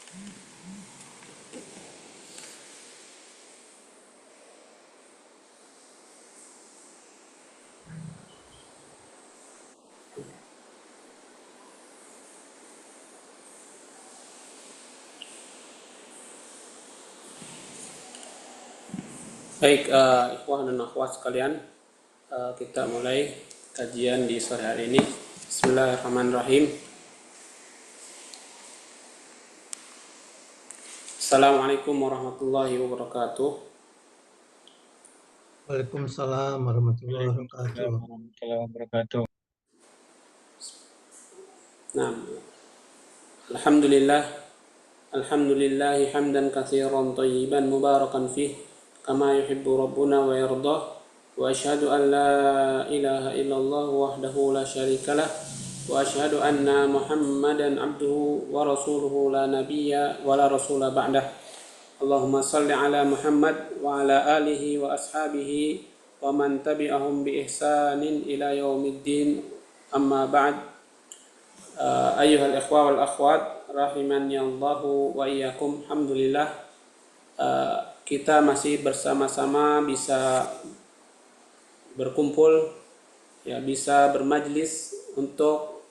Baik, ikhwah dan akhwat sekalian, kita mulai kajian di sore hari ini. Bismillahirrahmanirrahim. Assalamualaikum warahmatullahi wabarakatuh. Waalaikumsalam warahmatullahi wabarakatuh. Warahmatullahi wabarakatuh. Nah, alhamdulillah, alhamdulillahi hamdan katsiran thayyiban mubarakan fih, kama yuhibbu rabbuna wa yardah. Wa asyhadu an la ilaha illallah wahdahu la syarikalah wa asyhadu anna Muhammadan abduhu wa rasuluhu la nabiyya wa la rasula ba'dah. Allahumma salli ala Muhammad wa ala alihi wa ashabihi wa man tabi'ahum bi ihsanin ila yaumiddin. Amma ba'd. Ayyuhal ikhwa wal akhwat rahimani Allahu wa iyyakum. Alhamdulillah, kita masih bersama-sama bisa berkumpul, ya, bisa bermajlis untuk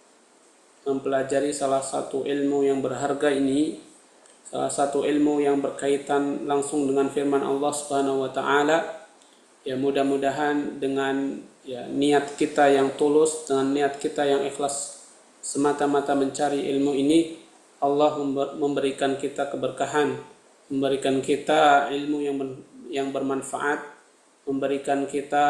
mempelajari salah satu ilmu yang berharga ini, salah satu ilmu yang berkaitan langsung dengan firman Allah Subhanahu wa taala. Ya, mudah-mudahan dengan niat kita yang tulus, dengan niat kita yang ikhlas semata-mata mencari ilmu ini, Allah memberikan kita keberkahan, memberikan kita ilmu yang bermanfaat, memberikan kita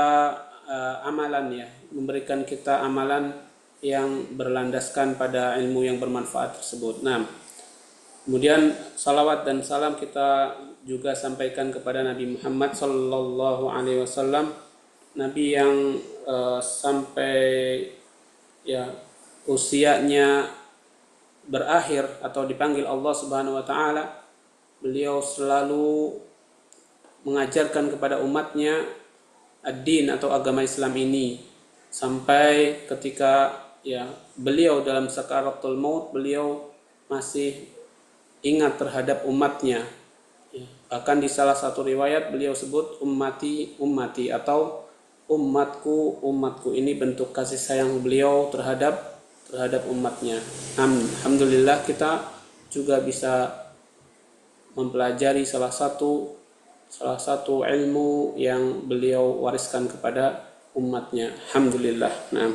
amalan, memberikan kita amalan yang berlandaskan pada ilmu yang bermanfaat tersebut. Nah, kemudian salawat dan salam kita juga sampaikan kepada Nabi Muhammad sallallahu alaihi wasallam, Nabi yang sampai usianya berakhir atau dipanggil Allah Subhanahu wa taala, beliau selalu mengajarkan kepada umatnya ad-din atau agama Islam ini, sampai ketika beliau dalam sakaratul maut, beliau masih ingat terhadap umatnya. Bahkan di salah satu riwayat beliau sebut ummati ummati atau umatku umatku. Ini bentuk kasih sayang beliau terhadap umatnya. Alhamdulillah, kita juga bisa mempelajari salah satu ilmu yang beliau wariskan kepada umatnya. Alhamdulillah. Nah,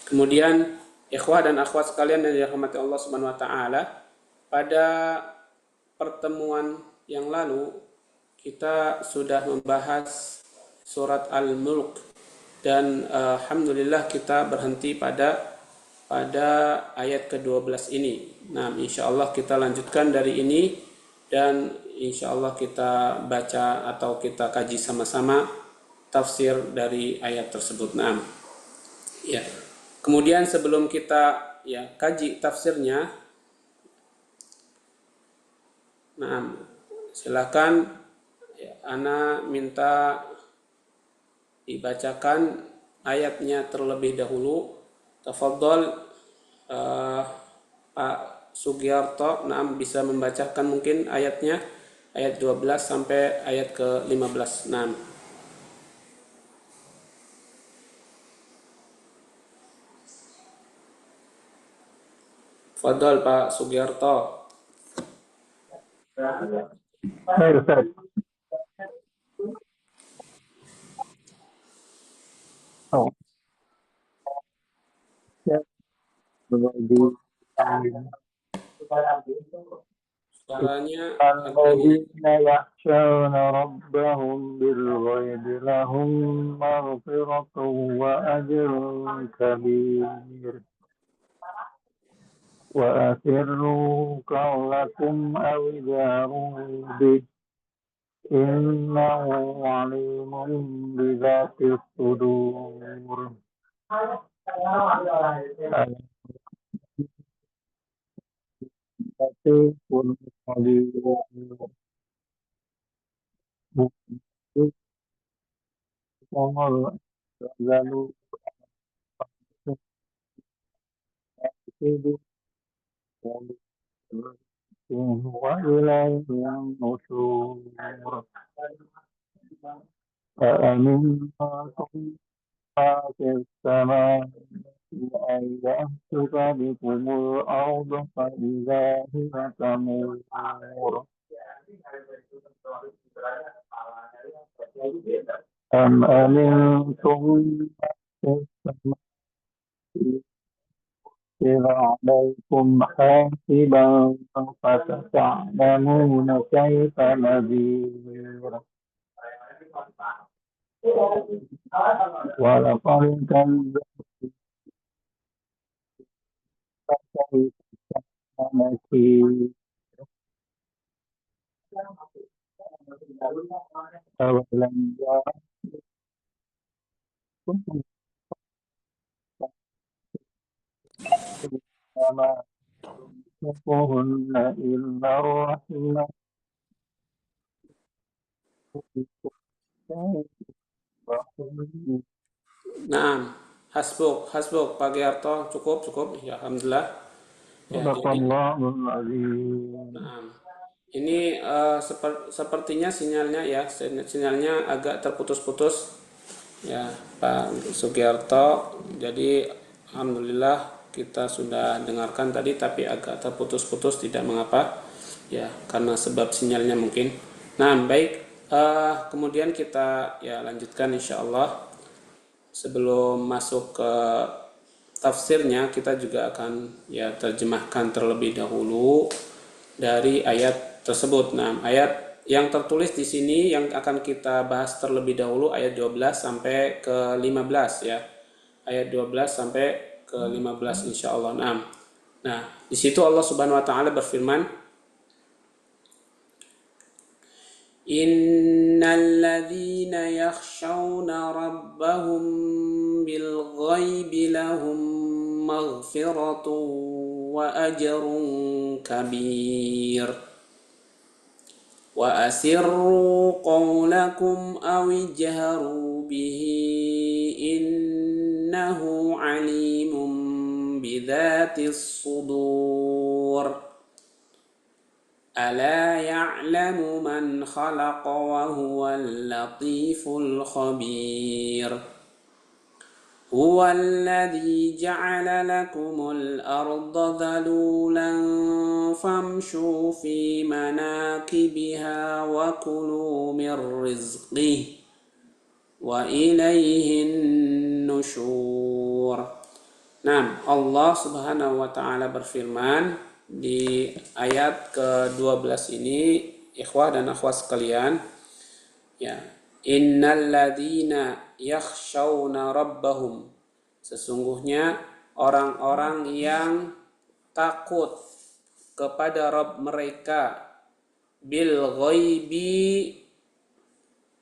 kemudian ikhwah dan akhwat sekalian yang dirahmati Allah Subhanahu wa taala, pada pertemuan yang lalu kita sudah membahas surat Al-Mulk, dan alhamdulillah kita berhenti pada ayat ke-12 ini. Nah, insyaallah kita lanjutkan dari ini, dan insyaallah kita baca atau kita kaji sama-sama tafsir dari ayat tersebut. Nah, kemudian sebelum kita kaji tafsirnya, silakan ana minta dibacakan ayatnya terlebih dahulu. Tafadhol Pak Sugiarto, bisa membacakan mungkin ayatnya, ayat 12 sampai ayat ke-15. Tafadhol Pak Sugiarto. Baik, Ustaz. Oh. Ya. Suaranya الذين يخشون ربهم بالغيب لهم مغفرة وأجر كبير وأسروا قولكم أو جاروا به إنه عليم بذات الصدور. وإليه النشور أأمنتم ما في السماء أن يخسف بكم الأرض فإذا هي تمور أم أمنتم من في السماء إذ عليكم حاسبا فستعلمون كيف نذير ولقد كذب كيف كان نكير أولم يركم ما يمسكهن إلا الرحمن Naam, hasbuk Pak Giarto, cukup ya, alhamdulillah. Ya, صدق jadi الله العظيم. naam. Ini sepertinya sinyalnya ya, sinyalnya agak terputus-putus ya Pak Sugiarto. Jadi alhamdulillah kita sudah dengarkan tadi, tapi agak terputus-putus, tidak mengapa ya, karena sebab sinyalnya mungkin. Nah, baik, kemudian kita ya lanjutkan insyaallah. Sebelum masuk ke tafsirnya, kita juga akan ya terjemahkan terlebih dahulu dari ayat tersebut. Nah, ayat yang tertulis di sini yang akan kita bahas terlebih dahulu ayat 12 sampai ke 15 ya. Ayat 12 sampai ke 15 insyaallah. Nah, di situ Allah Subhanahu wa taala berfirman, Innalladzina yakhshawna rabbahum bil ghaibi lahum maghfiratun wa ajrun kabir. Wa asirru qawlakum aw ijharu bihi innahu alimun bidhatis sudur. ألا يعلم من خلق وهو اللطيف الخبير هو الذي جعل لكم الأرض ذلولا فامشوا في مناكبها وكلوا من رزقه وإليه النشور. Nah, Allah Subhanahu wa taala berfirman di ayat ke-12 ini, ikhwah dan akhwat sekalian, ya, innalladzina yakhshawna rabbahum, sesungguhnya orang-orang yang takut kepada Rabb mereka, bil ghaibi,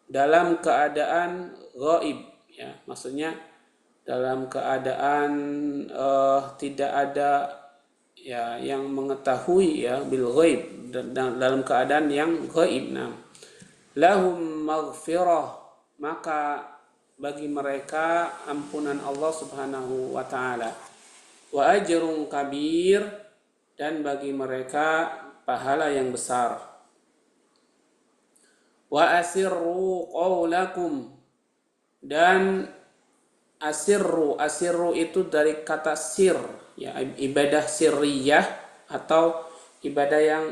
dalam keadaan gaib ya, maksudnya dalam keadaan tidak ada ya yang mengetahui ya, bil ghaib, dalam keadaan yang gaib. Nah, lahum maghfirah, maka bagi mereka ampunan Allah Subhanahu wa taala, wa ajrun kabir, dan bagi mereka pahala yang besar. Wa asirru qawlakum, dan asirru itu dari kata sir ya, ibadah sirriyah atau ibadah yang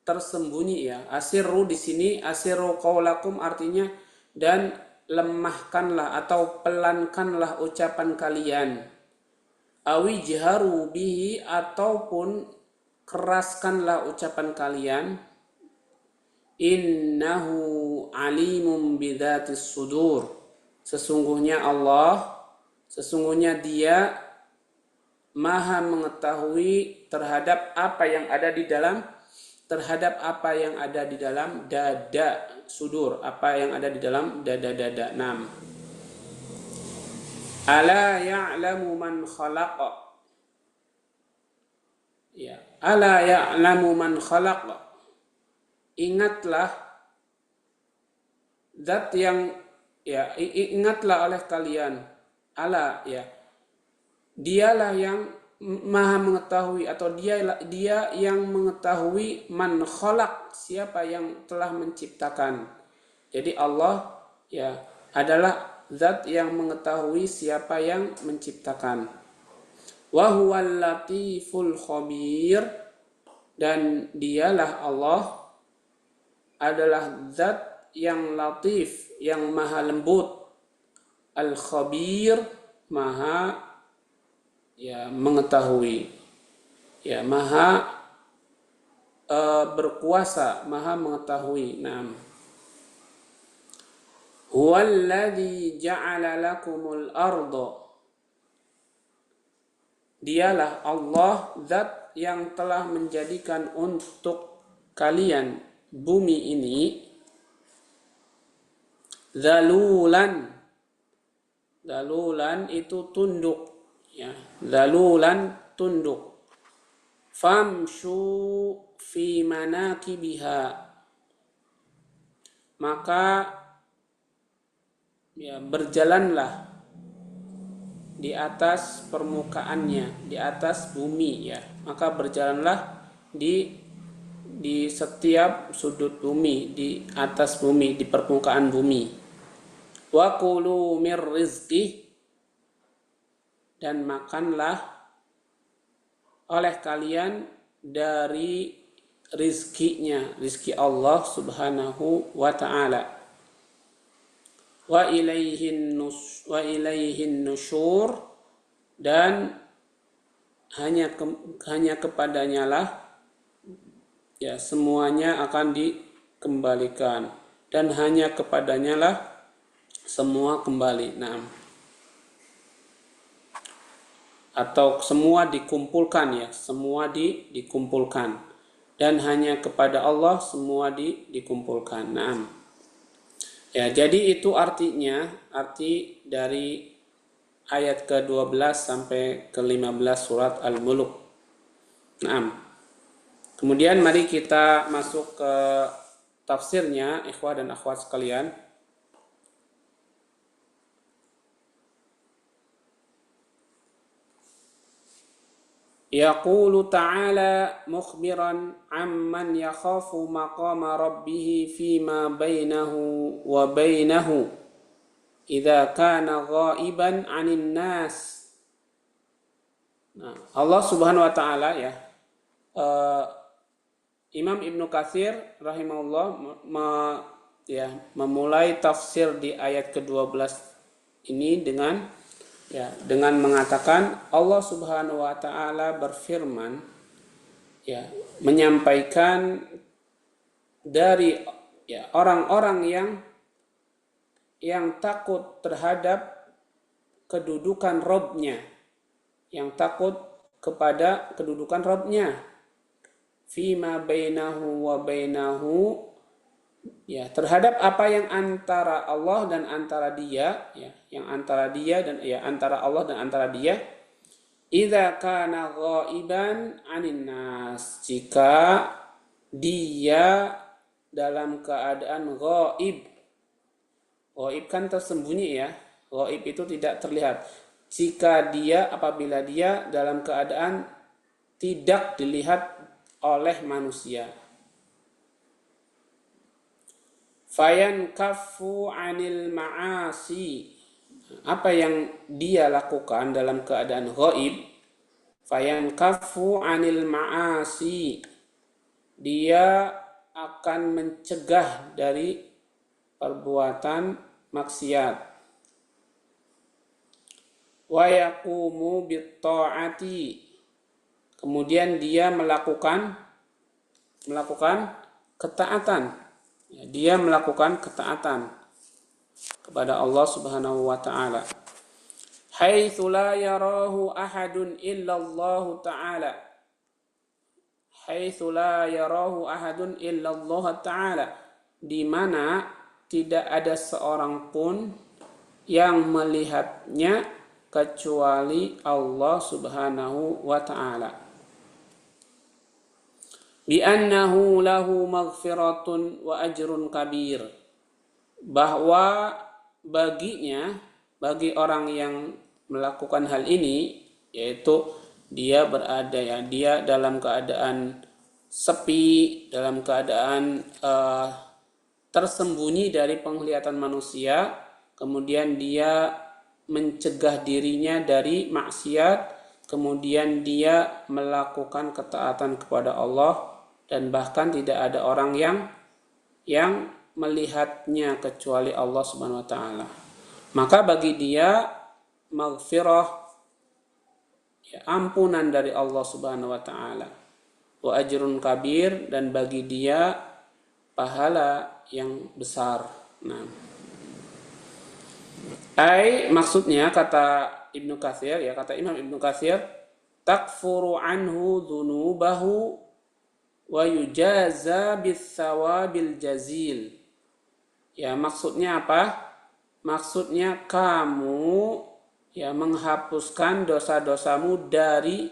tersembunyi ya. Asirru di sini, asirru qaulakum artinya dan lemahkanlah atau pelankanlah ucapan kalian. Awi jaharu bihi, ataupun keraskanlah ucapan kalian. Innahu alimum bidzatis sudur, sesungguhnya Dia Maha mengetahui terhadap apa yang ada di dalam dada, sudur, apa yang ada di dalam dada-dada. Ala ya'lamu man khalaqa, ya, ala ya'lamu man khalaqa, ingatlah zat yang ya, ingatlah oleh kalian, ala ya, dialah yang maha mengetahui, atau dia yang mengetahui man khalaq, siapa yang telah menciptakan. Jadi Allah ya adalah zat yang mengetahui siapa yang menciptakan. Wa huwal latiful khabir, dan dialah Allah adalah zat yang latif, yang maha lembut, al khabir, maha ya mengetahui, ya maha berkuasa, maha mengetahui. Naam. Huwallazi ja'ala lakumul arda, dialah Allah zat yang telah menjadikan untuk kalian bumi ini zalulan. Zalulan itu tunduk, ya, zalulan tunduk. Famshu fi manakibiha, maka ya berjalanlah di atas permukaannya, di atas bumi, ya. Maka berjalanlah di setiap sudut bumi, di atas bumi, di permukaan bumi. Wa kulu mir rizqih, dan makanlah oleh kalian dari rizkinya, rizki Allah subhanahu wa ta'ala. Wa ilaihin nusyur, dan hanya kepadanya lah ya semuanya akan dikembalikan, dan hanya kepadanya lah semua kembali. Nah, atau semua dikumpulkan, ya, semua dikumpulkan, dan hanya kepada Allah semua dikumpulkan. Nah, ya, jadi itu artinya, arti dari ayat ke-12 sampai ke-15 surat Al-Mulk. Nah, kemudian mari kita masuk ke tafsirnya, ikhwah dan akhwat sekalian. Yaqulu ta'ala mukhbiran amman yakhafu maqama rabbih fima bainahu wa bainahu idza kana ghaiban 'anil nas. Nah, Allah Subhanahu wa taala, ya, Imam Ibnu Katsir rahimahullah memulai tafsir di ayat ke-12 ini dengan mengatakan Allah Subhanahu wa taala berfirman, ya, menyampaikan dari orang-orang yang takut terhadap kedudukan Rabb-nya, yang takut kepada kedudukan Rabb-nya, fima bainahu wa bainahu, ya, terhadap apa yang antara Allah dan antara dia, ya, yang antara dia dan antara Allah dan antara dia. Idza kana ghaiban 'anin nas, jika dia dalam keadaan ghaib. Ghaib kan tersembunyi, ya. Ghaib itu tidak terlihat. Apabila dia dalam keadaan tidak dilihat oleh manusia. Fayan kafu 'anil ma'asi, apa yang dia lakukan dalam keadaan ghaib. Fayan kafu 'anil ma'asi, dia akan mencegah dari perbuatan maksiat. Wa yaqumu bit ta'ati, kemudian dia melakukan ketaatan. Dia melakukan ketaatan kepada Allah Subhanahu wa taala. Haitsu la yarahu ahadun illa Allah taala. Haitsu la yarahu ahadun illa Allah taala, di mana tidak ada seorang pun yang melihatnya kecuali Allah Subhanahu wa taala. Bi annahu lahu maghfiratun wa ajrun kabir, bahwa bagi orang yang melakukan hal ini, yaitu dia berada dia dalam keadaan sepi, dalam keadaan tersembunyi dari penglihatan manusia, kemudian dia mencegah dirinya dari maksiat, kemudian dia melakukan ketaatan kepada Allah, dan bahkan tidak ada orang yang melihatnya kecuali Allah Subhanahu wa taala. Maka bagi dia maghfirah, ampunan dari Allah Subhanahu wa taala, wa ajrun kabir, dan bagi dia pahala yang besar. Nah, maksudnya kata Ibnu Katsir, kata Imam Ibnu Katsir, takfuru anhu dzunubahu wa yujaza bis-sawabil jazil. Maksudnya apa? Maksudnya kamu menghapuskan dosa-dosamu dari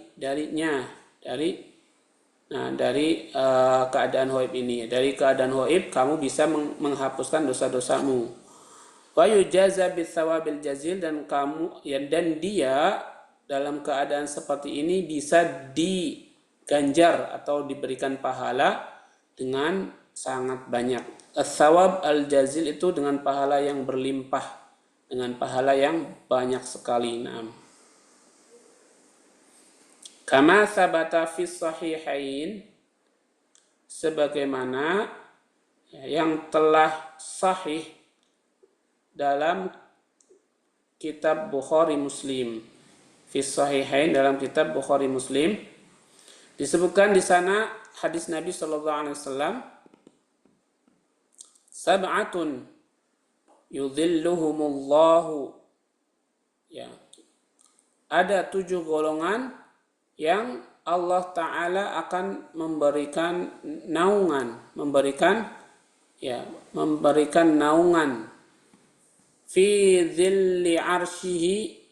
keadaan ghaib ini. Dari keadaan ghaib kamu bisa menghapuskan dosa-dosamu. Wa yujaza bis-sawabil jazil, dan dia dalam keadaan seperti ini bisa diganjar atau diberikan pahala dengan sangat banyak. As-sawab al-jazil itu dengan pahala yang berlimpah, dengan pahala yang banyak sekali. Kama sabata fis sahihain, sebagaimana yang telah sahih dalam kitab Bukhari Muslim. Fis sahihain, dalam kitab Bukhari Muslim disebutkan di sana hadis Nabi sallallahu alaihi wasallam, sab'atun yudhilluhumullahu, ada 7 golongan yang Allah Ta'ala akan memberikan naungan, memberikan naungan fi dhilli arsyihi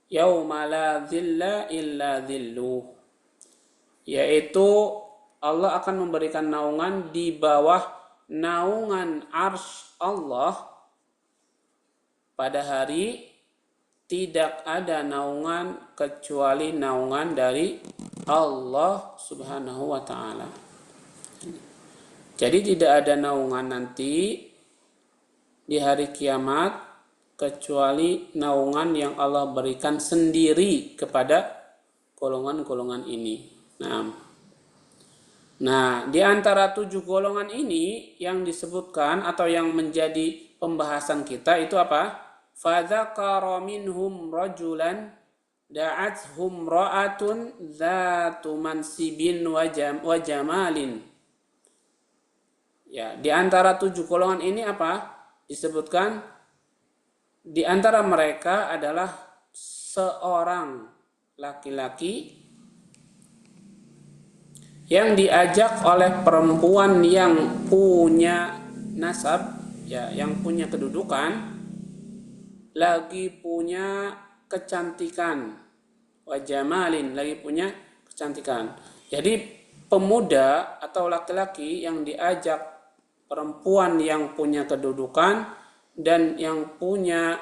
yauma la dhilla illa dhilluh, yaitu Allah akan memberikan naungan di bawah naungan arsy Allah pada hari tidak ada naungan kecuali naungan dari Allah Subhanahu wa taala. Jadi tidak ada naungan nanti di hari kiamat kecuali naungan yang Allah berikan sendiri kepada golongan-golongan ini. Nah, di antara 7 golongan ini yang disebutkan atau yang menjadi pembahasan kita itu apa? Fadzakara minhum rajulan da'athum ra'atun dzatu mansibin wa jamalin. Di antara 7 golongan ini apa? Disebutkan di antara mereka adalah seorang laki-laki yang diajak oleh perempuan yang punya nasab, yang punya kedudukan, lagi punya kecantikan, wajamalin, lagi punya kecantikan. Jadi pemuda atau laki-laki yang diajak perempuan yang punya kedudukan dan yang punya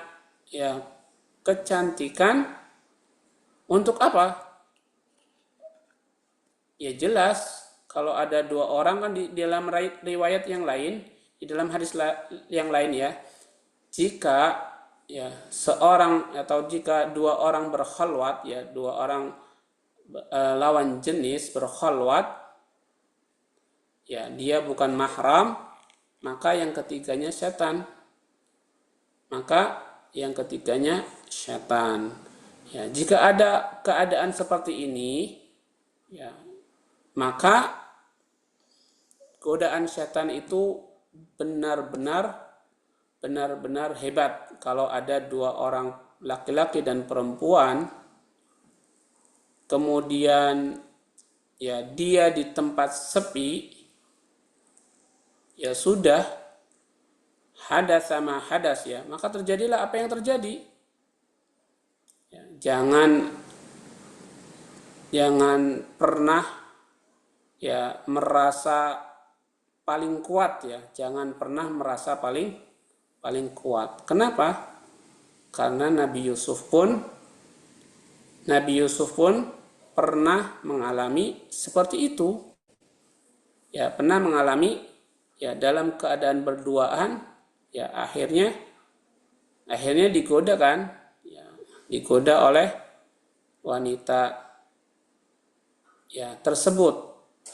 kecantikan, untuk apa? Jelas kalau ada 2 orang kan di dalam riwayat yang lain, di dalam hadis yang lain jika seorang atau jika 2 orang berkhalwat, 2 orang lawan jenis berkhalwat, dia bukan mahram, maka yang ketiganya setan. Jika ada keadaan seperti ini, maka godaan setan itu benar-benar hebat. Kalau ada 2 orang laki-laki dan perempuan, kemudian dia di tempat sepi, sudah hadas sama hadas, maka terjadilah apa yang terjadi. Jangan pernah merasa paling kuat, jangan pernah merasa paling kuat. Kenapa? Karena Nabi Yusuf pun pernah mengalami seperti itu. Ya, pernah mengalami ya dalam keadaan berduaan, ya akhirnya digoda kan? Ya, digoda oleh wanita ya tersebut,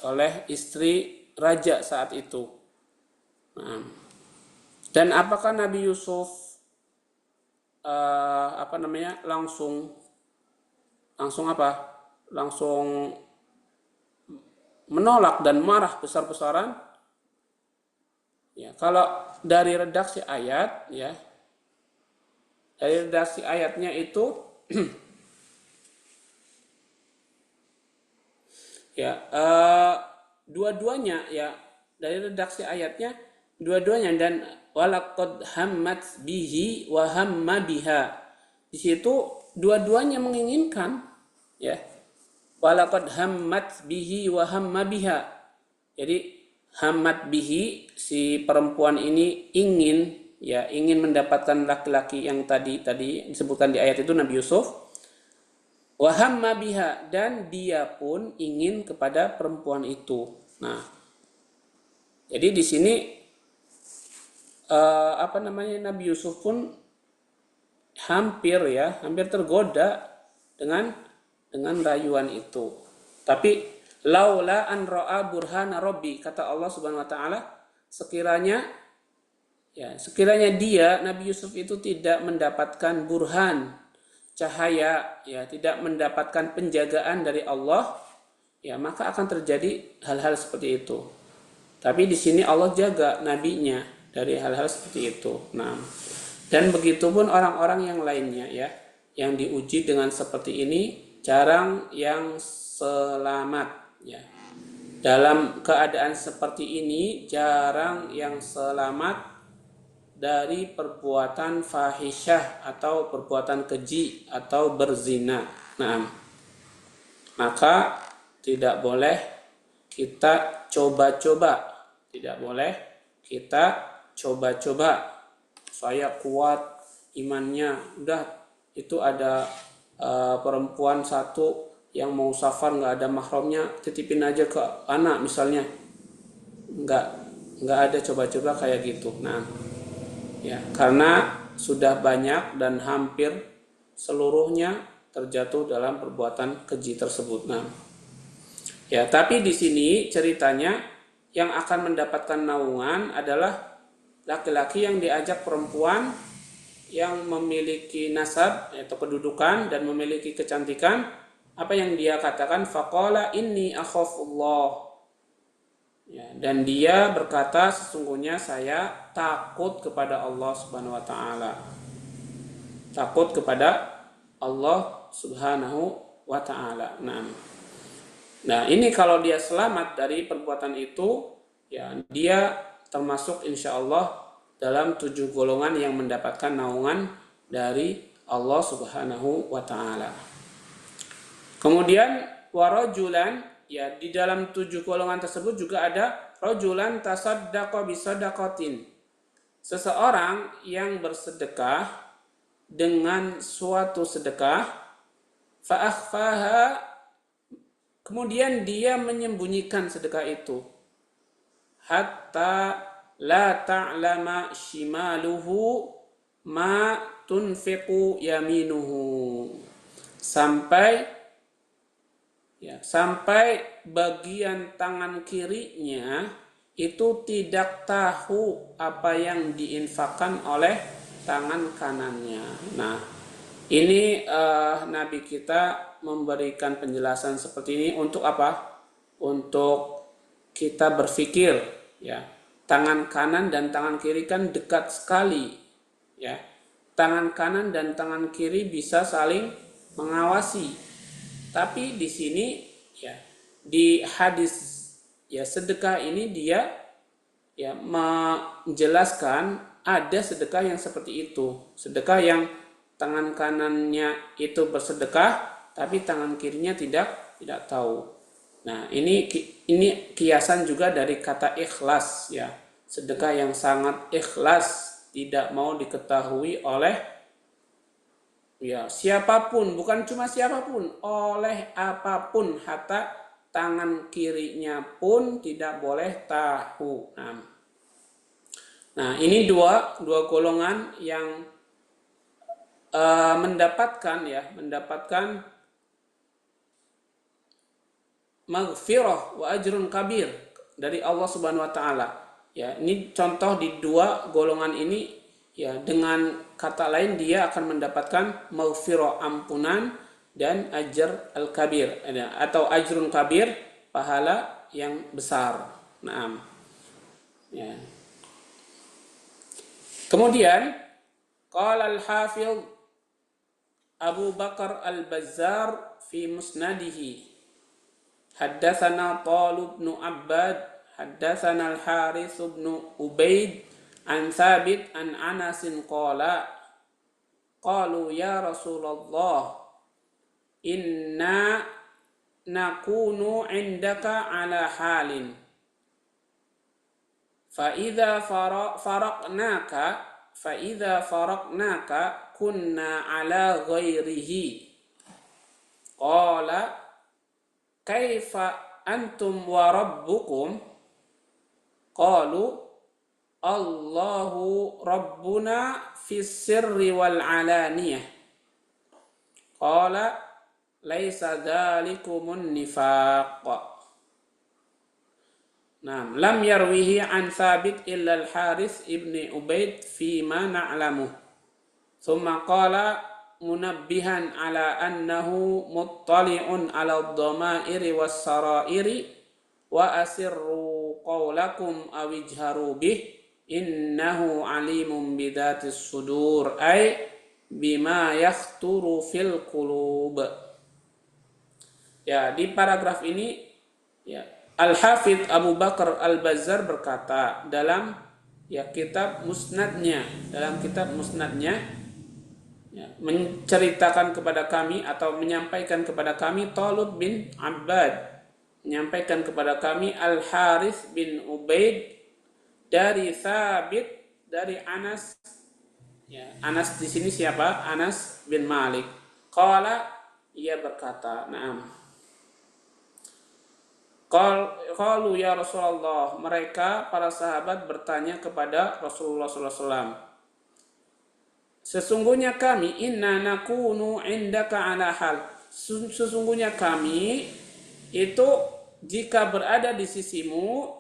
oleh istri raja saat itu. Nah, dan apakah Nabi Yusuf langsung menolak dan marah besar-besaran? Ya, kalau dari redaksi ayat, ya dari redaksi ayatnya itu ya dua-duanya, ya dari redaksi ayatnya dua-duanya, dan walaqad hammat bihi wa hamma biha, di situ dua-duanya menginginkan, ya walaqad hammat bihi wa hamma biha. Jadi hammat bihi, si perempuan ini ingin mendapatkan laki-laki yang tadi disebutkan di ayat itu, Nabi Yusuf. Wa hamma biha, dan dia pun ingin kepada perempuan itu. Nah, jadi di sini Nabi Yusuf pun hampir tergoda dengan rayuan itu. Tapi laula an ra'a burhana rabbi, kata Allah Subhanahu wa taala, sekiranya dia Nabi Yusuf itu tidak mendapatkan burhan, cahaya, ya tidak mendapatkan penjagaan dari Allah, ya maka akan terjadi hal-hal seperti itu. Tapi di sini Allah jaga nabinya dari hal-hal seperti itu. Nah, dan begitupun orang-orang yang lainnya, ya yang diuji dengan seperti ini jarang yang selamat, ya dalam keadaan seperti ini jarang yang selamat dari perbuatan fahisyah atau perbuatan keji atau berzina. Nah, maka tidak boleh kita coba-coba, saya kuat imannya, udah itu ada perempuan satu yang mau safar nggak ada mahramnya, titipin aja ke anak misalnya, nggak ada coba-coba kayak gitu. Nah, ya karena sudah banyak dan hampir seluruhnya terjatuh dalam perbuatan keji tersebut. Nah, ya tapi di sini ceritanya yang akan mendapatkan naungan adalah laki-laki yang diajak perempuan yang memiliki nasab atau kedudukan dan memiliki kecantikan. Apa yang dia katakan, faqala inni akhafullah, ya, dan dia berkata sesungguhnya saya takut kepada Allah Subhanahu wa taala. Takut kepada Allah Subhanahu wa taala. Nah, ini kalau dia selamat dari perbuatan itu, ya dia termasuk insya Allah dalam 7 golongan yang mendapatkan naungan dari Allah Subhanahu wa taala. Kemudian warajulan, ya di dalam 7 golongan tersebut juga ada rajulan tasaddaqa bisadaqatin, seseorang yang bersedekah dengan suatu sedekah, fa akhfaha, kemudian dia menyembunyikan sedekah itu, hatta la ta'lama shimaluhu ma tunfiqu yaminuhu, sampai bagian tangan kirinya itu tidak tahu apa yang diinfakkan oleh tangan kanannya. Nah, ini Nabi kita memberikan penjelasan seperti ini untuk apa? Untuk kita berpikir, ya. Tangan kanan dan tangan kiri kan dekat sekali, ya. Tangan kanan dan tangan kiri bisa saling mengawasi. Tapi di sini, ya di hadis ya sedekah ini dia ya menjelaskan ada sedekah yang seperti itu, sedekah yang tangan kanannya itu bersedekah tapi tangan kirinya tidak tahu. Nah, ini kiasan juga dari kata ikhlas, ya. Sedekah yang sangat ikhlas, tidak mau diketahui oleh Ya, siapapun, bukan cuma siapapun, oleh apapun, hatta tangan kirinya pun tidak boleh tahu. Nah, ini dua golongan yang mendapatkan maghfirah wa ajrun kabir dari Allah Subhanahu wa taala. Ya, ini contoh di dua golongan ini. Ya, dengan kata lain dia akan mendapatkan maghfirah, ampunan, dan ajar al-kabir atau ajrun kabir, pahala yang besar. Naam. Ya. Kemudian qala al-Hafidz Abu Bakar al-Bazzar fi musnadihi haddatsana Talib bin Abbad haddatsana al-Harits bin Ubaid an Thabit an Anas qala qalu ya Rasulullah inna nakunu indaka ala halin fa idza faraqnaka kunna ala ghairihi qala kaifa antum wa rabbukum qalu Allahu rabbuna fis sirri wal alaniyah qala laisa dzalikumun nifaq. Nah, lam yarwihi an Thabit illa al-Harits ibni Ubaid fi ma na'lamu. Thumma qala munabbihan ala annahu muttali'un ala ad-dhamairi was-sara'iri wa asirru qawlakum aw ijharu bih innahu alimun bidatis sudur ay bima yakhturu fil qulub. Ya, di paragraf ini ya Al-Hafidz Abu Bakar al-Bazzar berkata dalam kitab musnadnya ya, menceritakan kepada kami atau menyampaikan kepada kami Talib bin Abbad menyampaikan kepada kami Al-Harits bin Ubaid dari Thabit dari Anas. Ya, Anas di sini siapa? Anas bin Malik. Qala, ia berkata, na'am. Qalu ya Rasulullah, mereka para sahabat bertanya kepada Rasulullah SAW. Sesungguhnya kami inna nakunu indaka ala hal. Sesungguhnya kami itu jika berada di sisimu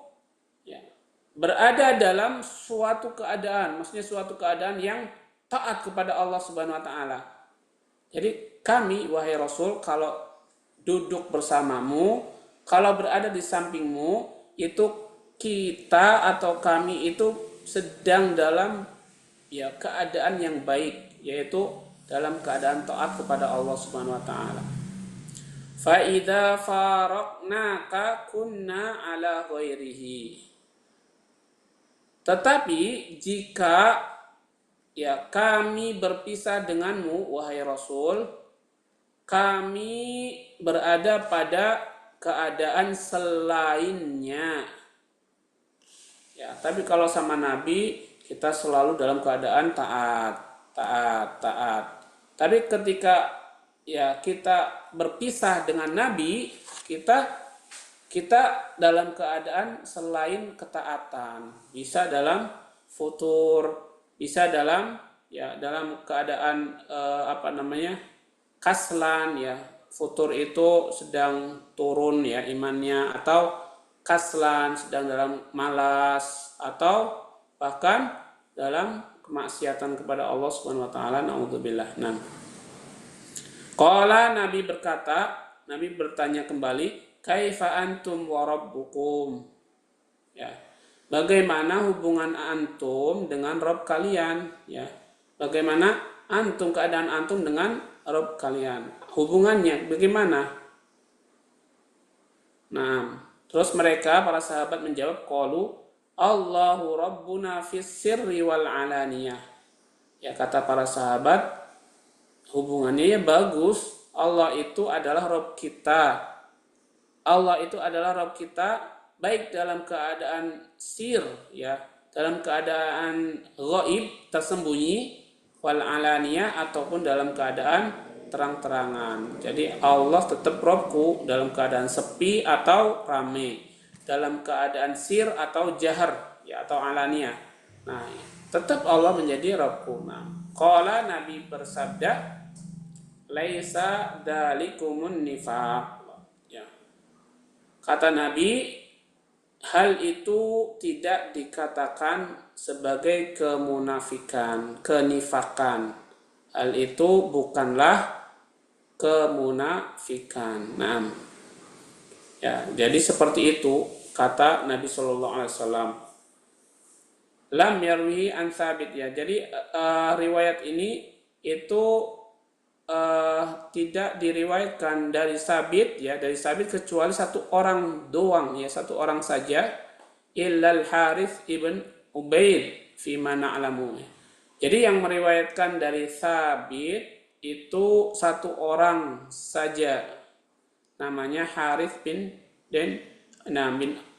berada dalam suatu keadaan, maksudnya suatu keadaan yang taat kepada Allah Subhanahu wa taala. Jadi kami wahai Rasul kalau duduk bersamamu, kalau berada di sampingmu, itu kita atau kami itu sedang dalam keadaan yang baik, yaitu dalam keadaan taat kepada Allah Subhanahu wa taala. Fa idza faraqnaka kunna ala ghairihi. Tetapi jika kami berpisah denganmu wahai Rasul, kami berada pada keadaan selainnya. Ya, tapi kalau sama Nabi kita selalu dalam keadaan taat. Tapi ketika kita berpisah dengan Nabi, kita dalam keadaan selain ketaatan, bisa dalam futur, bisa dalam keadaan kaslan futur itu sedang turun imannya, atau kaslan sedang dalam malas, atau bahkan dalam kemaksiatan kepada Allah Subhanahu wa taala, naudzubillah. Qala, Nabi bertanya kembali, kaifa antum wa rabbukum? Bagaimana hubungan antum dengan Rabb kalian? Bagaimana keadaan antum dengan Rabb kalian? Hubungannya bagaimana? Terus mereka para sahabat menjawab, qalu Allahu rabbuna fis sirri wal alaniyah. Kata para sahabat, hubungannya bagus. Allah itu adalah Rabb kita. Allah itu adalah Rabb kita baik dalam keadaan sir, dalam keadaan ghaib, tersembunyi, wal alaniyah, ataupun dalam keadaan terang-terangan. Jadi Allah tetap Robku dalam keadaan sepi atau rame, dalam keadaan sir atau jahar, ya, atau alaniyah. Nah, tetap Allah menjadi Robku. Nah, qala Nabi bersabda, laisa dalikumun nifaq. Ya. Kata Nabi, hal itu tidak dikatakan sebagai kemunafikan, kenifakan. Hal itu bukanlah kemunafikan. Nah, ya, jadi seperti itu kata Nabi Shallallahu Alaihi Wasallam. Lam yarwihi an Sabit, ya. Jadi riwayat ini itu tidak diriwayatkan dari Sabit, ya, dari Sabit kecuali satu orang doang, ya, satu orang saja, illal Harith ibn Ubaid fi ma na'lamu. Jadi yang meriwayatkan dari Sabit itu satu orang saja, namanya Harith bin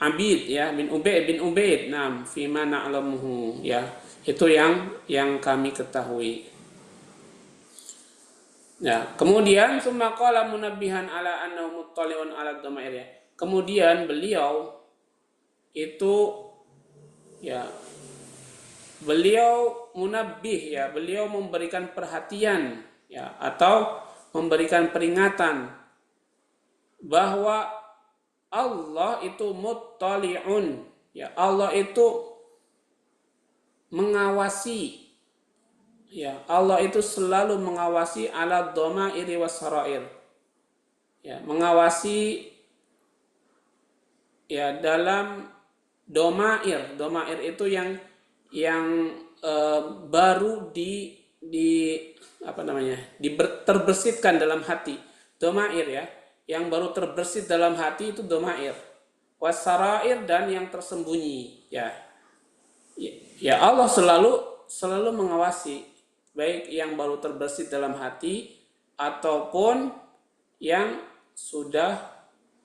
Abid, ya, bin Ubaid, fi ma na'lamuhu, ya. Itu yang kami ketahui. Ya, kemudian summa qala munabbihan ala annahu muttali'un ala dhamair, ya. Kemudian beliau itu, ya, beliau munabbih, ya, beliau memberikan perhatian, ya, atau memberikan peringatan bahwa Allah itu muttali'un, ya, Allah itu mengawasi, ya, Allah itu selalu mengawasi ala dhamairi wasarair, ya, mengawasi, ya, dalam domair itu yang baru terbersihkan dalam hati. Domair, ya, yang baru terbersih dalam hati itu domair. Wasarair, dan yang tersembunyi, ya. Ya, Allah selalu mengawasi, baik yang baru terbersih dalam hati ataupun yang sudah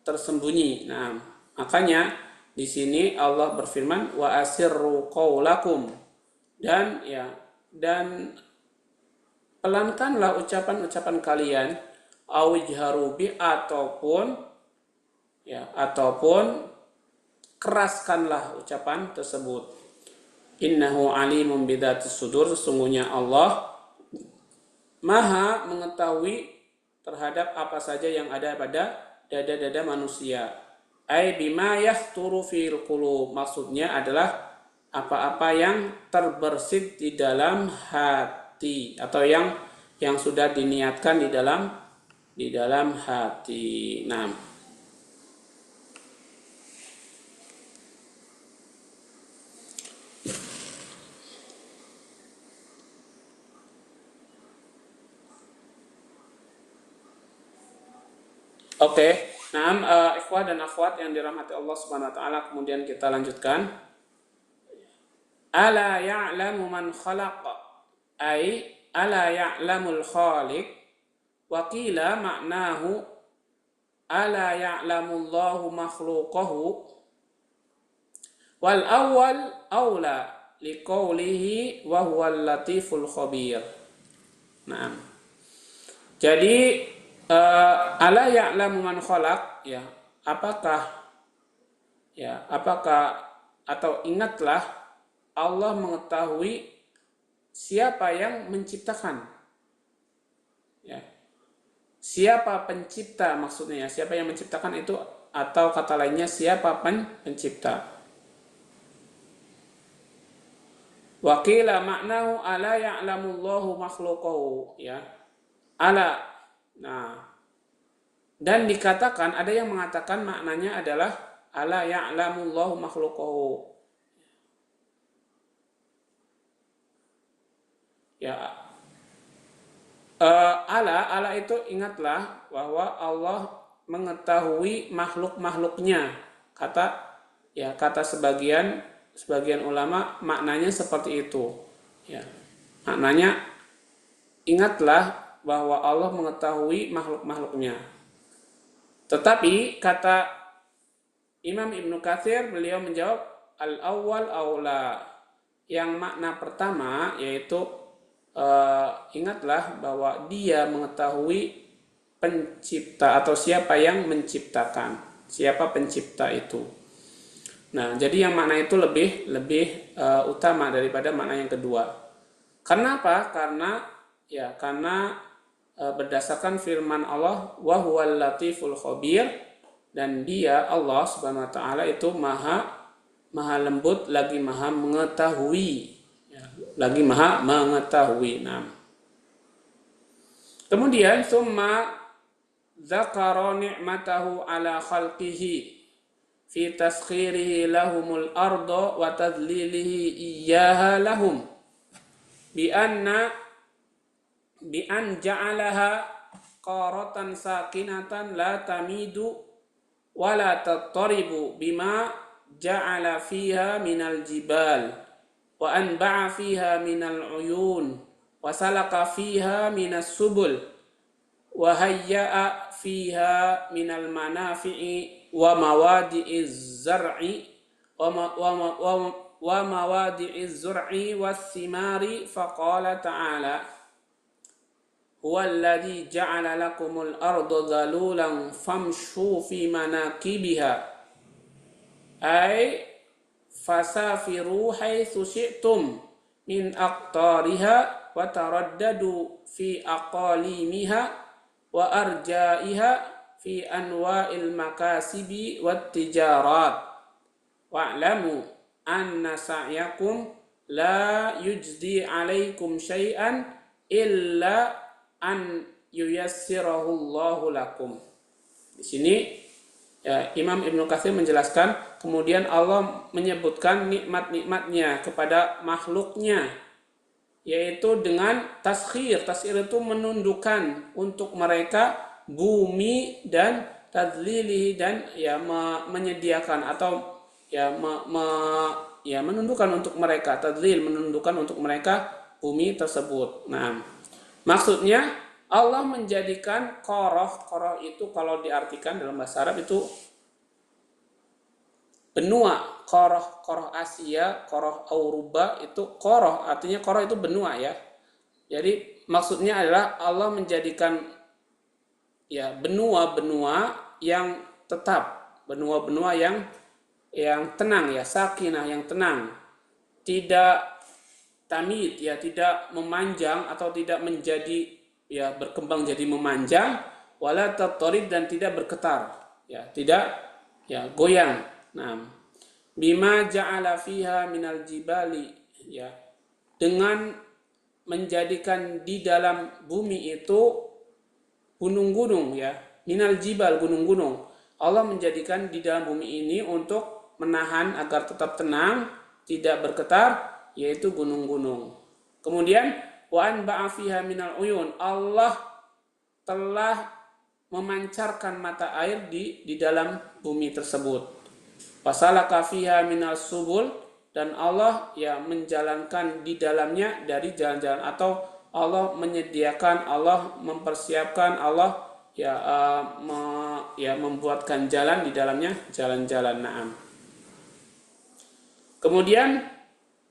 tersembunyi. Nah, makanya di sini Allah berfirman, wa asirru qaulakum, dan, ya, dan pelankanlah ucapan-ucapan kalian, awijharu bi, ataupun, ya, ataupun keraskanlah ucapan tersebut. Innahu alimun bidatis sudur, sesungguhnya Allah Maha mengetahui terhadap apa saja yang ada pada dada-dada manusia. Ai bima yahturu fil qulub, maksudnya adalah apa-apa yang terbersit di dalam hati, atau yang sudah diniatkan di dalam hati. Nah, oke. Nah, ikhwah dan akhwat yang dirahmati Allah Subhanahu wa taala, kemudian kita lanjutkan. Ala ya'lamu man khalaq, ay ala ya'lamul khaliq, wa qila ma'nahu ala ya'lamullahu makhluqahu, wal awwal aula liqaulihi wa huwal latiful khabir. Nah, jadi ala ya'lamu man khalaq, ya, apakah atau ingatlah, Allah mengetahui siapa yang menciptakan, ya, siapa pencipta, maksudnya, ya, siapa yang menciptakan itu, atau kata lainnya siapa pencipta. Wa qila ma'nahu ala ya'lamullahu makhluqahu, ya, ala. Nah, dan dikatakan, ada yang mengatakan maknanya adalah ala ya'lamullahu makhluqahu, ya. Ala itu ingatlah bahwa Allah mengetahui makhluk-makhluknya. Kata sebagian ulama maknanya seperti itu, ya. Maknanya ingatlah bahwa Allah mengetahui makhluk-makhluknya. Tetapi kata Imam Ibnu Katsir, beliau menjawab al-awwal aula, yang makna pertama yaitu ingatlah bahwa Dia mengetahui pencipta atau siapa yang menciptakan, siapa pencipta itu. Nah, jadi yang makna itu lebih utama daripada makna yang kedua. Karena apa? Karena berdasarkan firman Allah, wa huwal latiful khabir, dan Dia Allah Subhanahu wa taala itu maha lembut lagi maha mengetahui. Lagi maha mengetahui. Nah. Kemudian summa dzakara ni'matahu ala khalqihi fi taskhirihi lahumul arda wa tadlilihi iyyaha lahum bi an ja'alaha qaratan sakinatan la tamidu wa la tattaribu bima ja'ala fiha minal jibal wa anba'a fiha minal uyun wa salaka fiha minas subul wa hayya'a fiha minal manafi'i wa mawadi'iz zar'i wa mawadi'iz zur'i was thimari faqala ta'ala huwa alladhi ja'ala lakumul arda dhalulan famshu fi manakibiha ay fasafiru haitsu syi'tum min aqtariha wa taraddadu fi aqalimiha wa arja'iha fi anwa'il makasibi wat tijarat wa'lamu anna sa'yakum la yujdi 'alaikum syai'an illa an yuyassirahu Allahu lakum. Di sini Imam Ibnu Katsir menjelaskan, kemudian Allah menyebutkan nikmat-nikmatnya kepada makhluknya, yaitu dengan taskhir. Taskhir itu menundukkan untuk mereka bumi dan tadlili, dan menyediakan atau menundukkan untuk mereka, tadlil menundukkan untuk mereka bumi tersebut. Nah, maksudnya Allah menjadikan qoroh itu kalau diartikan dalam bahasa Arab itu benua. Qoroh Asia, qoroh Auruba, itu qoroh, artinya qoroh itu benua ya. Jadi maksudnya adalah Allah menjadikan benua-benua yang tetap, benua-benua yang tenang ya, sakinah, yang tenang, tidak tamid ya, tidak memanjang atau tidak menjadi berkembang jadi memanjang, wala tattarib, dan tidak bergetar ya, tidak goyang. Nah, bima ja'ala fiha minal jibali ya, dengan menjadikan di dalam bumi itu gunung-gunung ya, minal jibal, gunung-gunung. Allah menjadikan di dalam bumi ini untuk menahan agar tetap tenang, tidak bergetar, yaitu gunung-gunung. Kemudian wa anba'a fiha minal uyun, Allah telah memancarkan mata air di dalam bumi tersebut. Wasalaka fiha minal subul, dan Allah menjalankan di dalamnya dari jalan-jalan, atau Allah menyediakan, Allah mempersiapkan, Allah membuatkan jalan di dalamnya, jalan-jalan. Naam. Kemudian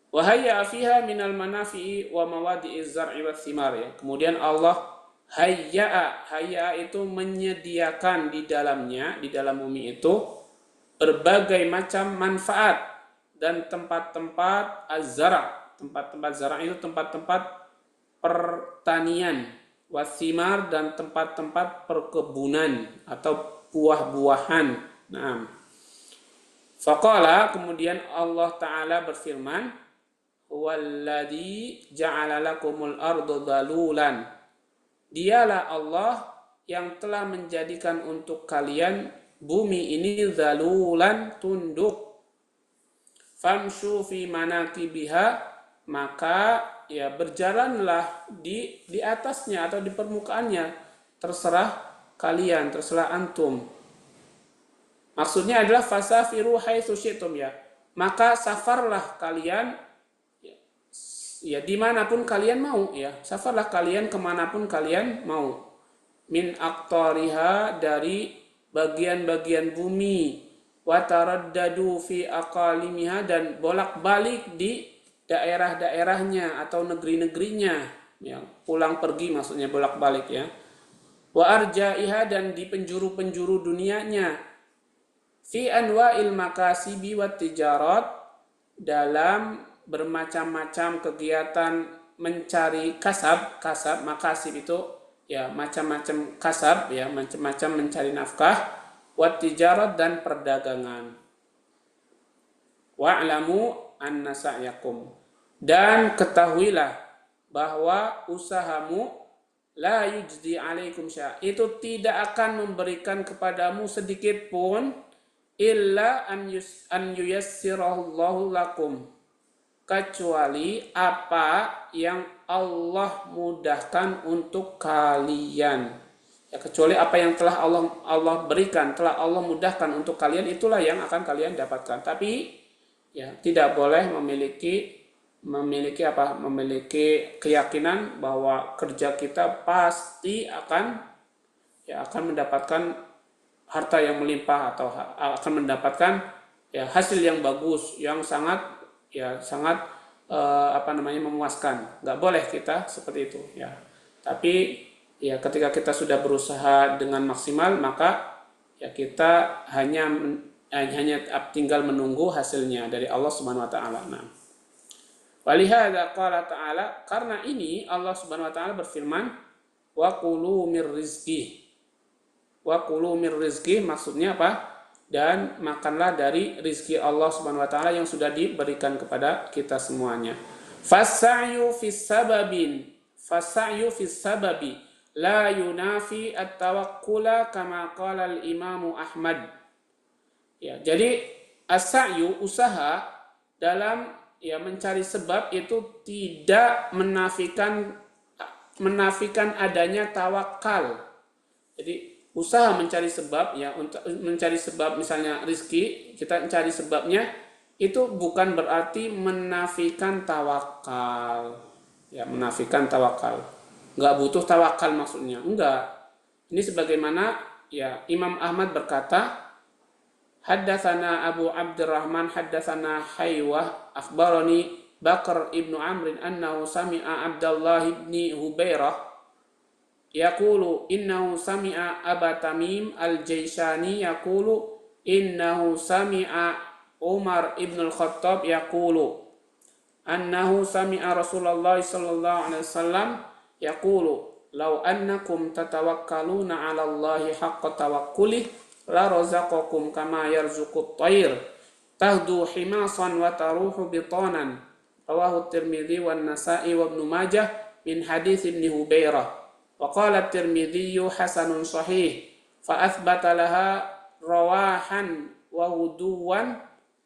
wahayya fiha minal manafi'i wa mawadi'iz zar'i wath thimar ya. Kemudian Allah hayya itu menyediakan di dalamnya, di dalam bumi itu berbagai macam manfaat dan tempat-tempat az-zara'. Tempat-tempat zara' itu tempat-tempat pertanian, wath thimar, dan tempat-tempat perkebunan atau buah-buahan. Nah, faqala, kemudian Allah Ta'ala berfirman, huwallazi ja'ala lakumul arda dhalulan, dialah Allah yang telah menjadikan untuk kalian bumi ini dhalulan, tunduk. Famshu fi manakibiha, maka berjalanlah di atasnya atau di permukaannya, terserah kalian, terserah antum. Maksudnya adalah fasafiru haitsu syi'tum ya, maka safarlah kalian dimanapun kalian mau ya, safarlah kalian kemanapun kalian mau. Min aqtariha, dari bagian-bagian bumi, wa taraddadu fi aqalimiha, dan bolak-balik di daerah-daerahnya atau negeri-negerinya. ya, pulang pergi maksudnya bolak-balik ya. Wa arja'iha, dan di penjuru-penjuru dunianya, fi anwa'il makasibi wat tijarat, dalam bermacam-macam kegiatan mencari kasab. Makasib itu ya macam-macam kasab, ya macam-macam mencari nafkah, wat tijarat, dan perdagangan. Wa'lamu anna sa'yakum, dan ketahuilah bahwa usahamu la yujdi alaikum syai', itu tidak akan memberikan kepadamu sedikit pun, illa an yuyassirallahu lakum, kecuali apa yang Allah mudahkan untuk kalian. Ya, kecuali apa yang telah Allah berikan, telah Allah mudahkan untuk kalian, itulah yang akan kalian dapatkan. Tapi ya tidak boleh memiliki keyakinan bahwa kerja kita pasti akan mendapatkan harta yang melimpah atau akan mendapatkan ya hasil yang bagus, yang sangat memuaskan. Nggak boleh kita seperti itu ya. Tapi ya ketika kita sudah berusaha dengan maksimal, maka ya kita hanya tinggal menunggu hasilnya dari Allah Subhanahu wa taala. Nah, walihada qala ta'ala, karena ini Allah Subhanahu wa taala berfirman, wa kulu mir rizqi. Wa kulu mir rizqi maksudnya apa? Dan makanlah dari rizki Allah Subhanahu wa taala yang sudah diberikan kepada kita semuanya. Fasa'yu fis sababi la yunafi at-tawakkula kama qala al-Imam Ahmad. Ya, jadi as-sa'yu, usaha dalam ya mencari sebab, itu tidak menafikan adanya tawakal. Jadi usaha mencari sebab, ya untuk mencari sebab misalnya rizki, kita mencari sebabnya, itu bukan berarti menafikan tawakal. Ya, menafikan tawakal. Enggak butuh tawakal maksudnya. Enggak. Ini sebagaimana ya Imam Ahmad berkata, haddatsana Abu Abdurrahman haddatsana Haywah akhbarani Bakr ibnu Amrin annahu sami'a Abdullah ibni Hubairah yaqulu innahu sami'a Aba Tamim al-Jaishani yaqulu innahu sami'a Umar ibn al-Khattab yaqulu annahu sami'a Rasulullah sallallahu alaihi wasallam yaqulu law annakum tatawakkaluna 'ala Allahi haqqa tawakkuli la razaqakum kama yarzuqut tayr tahdu himasan wa taruhu bitanan, rawahu Tirmidzi wan Nasa'i wa Ibnu Majah min hadits Ibnu Hubairah. Wa qala Tirmidzi hasanun sahih fa athbata laha rawahan wa wuduwan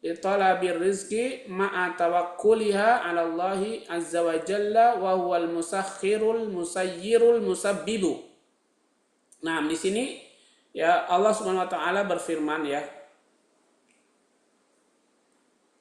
li talabir rizqi ma'a tawakkuliha 'ala Allah azza wa jalla wa huwal musakhkhirul musayyirul musabbibu. Nah, di sini ya Allah Subhanahu wa taala berfirman ya.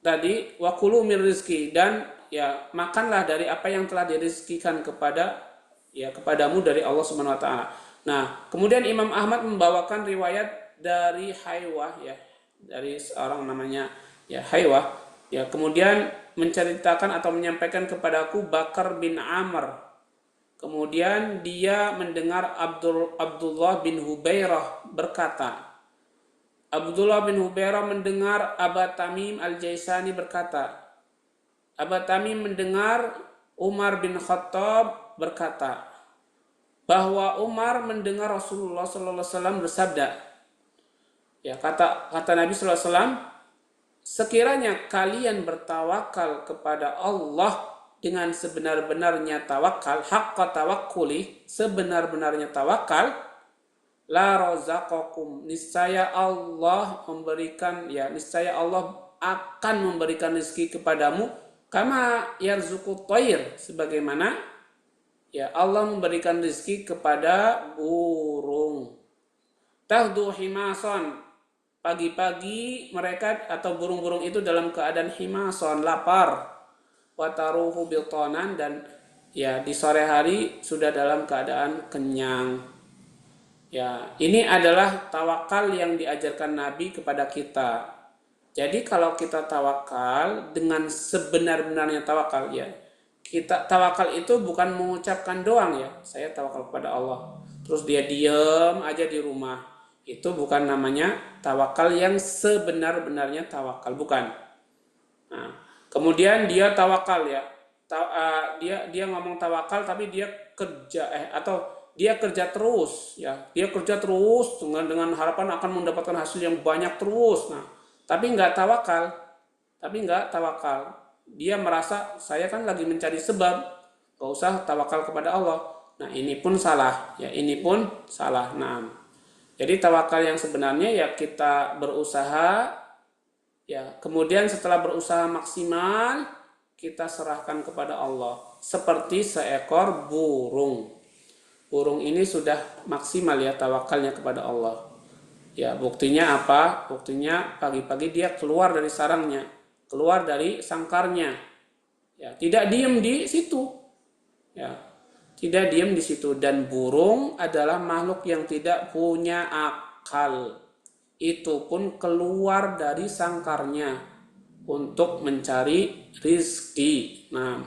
Tadi wa kulu mir rizqi, dan ya makanlah dari apa yang telah dirizkikan kepadamu dari Allah Subhanahu wa taala. Nah, kemudian Imam Ahmad membawakan riwayat dari Haywah ya, dari seorang namanya ya Haywah, ya kemudian menceritakan atau menyampaikan kepadaku Bakar bin Amr. Kemudian dia mendengar Abdullah bin Hubairah berkata, Abdullah bin Hubairah mendengar Aba Tamim al-Jaisani berkata, Aba Tamim mendengar Umar bin Khattab berkata, bahwa Umar mendengar Rasulullah sallallahu alaihi wasallam bersabda. Ya, kata Nabi sallallahu alaihi wasallam, sekiranya kalian bertawakal kepada Allah dengan sebenar-benarnya tawakal, haqqa tawakkuli, sebenar-benarnya tawakal, la razaqakum, niscaya Allah akan memberikan rezeki kepadamu, kama yarzuqut tayr, sebagaimana ya Allah memberikan rezeki kepada burung. Tahdu himason, pagi-pagi mereka atau burung-burung itu dalam keadaan himason, lapar. Wataruhu biltonan, dan ya di sore hari sudah dalam keadaan kenyang. Ya, ini adalah tawakal yang diajarkan Nabi kepada kita. Jadi kalau kita tawakal dengan sebenar-benarnya tawakal, ya kita tawakal itu bukan mengucapkan doang ya, saya tawakal kepada Allah. Terus dia diem aja di rumah. Itu bukan namanya tawakal yang sebenar-benarnya tawakal, bukan. Nah, kemudian dia tawakal ya. Dia ngomong tawakal tapi dia kerja terus ya. Dia kerja terus dengan harapan akan mendapatkan hasil yang banyak terus. Nah, tapi nggak tawakal. Dia merasa saya kan lagi mencari sebab, gak usah tawakal kepada Allah. Nah, ini pun salah ya, ini pun salah. Nah, jadi tawakal yang sebenarnya ya kita berusaha ya, kemudian setelah berusaha maksimal kita serahkan kepada Allah. Seperti seekor burung. Burung ini sudah maksimal ya tawakalnya kepada Allah. Ya, buktinya apa? Buktinya pagi-pagi dia keluar dari sarangnya, keluar dari sangkarnya. Ya, tidak diam di situ. Ya, tidak diam di situ. Dan burung adalah makhluk yang tidak punya akal. Itu pun keluar dari sangkarnya untuk mencari rizki. Nah,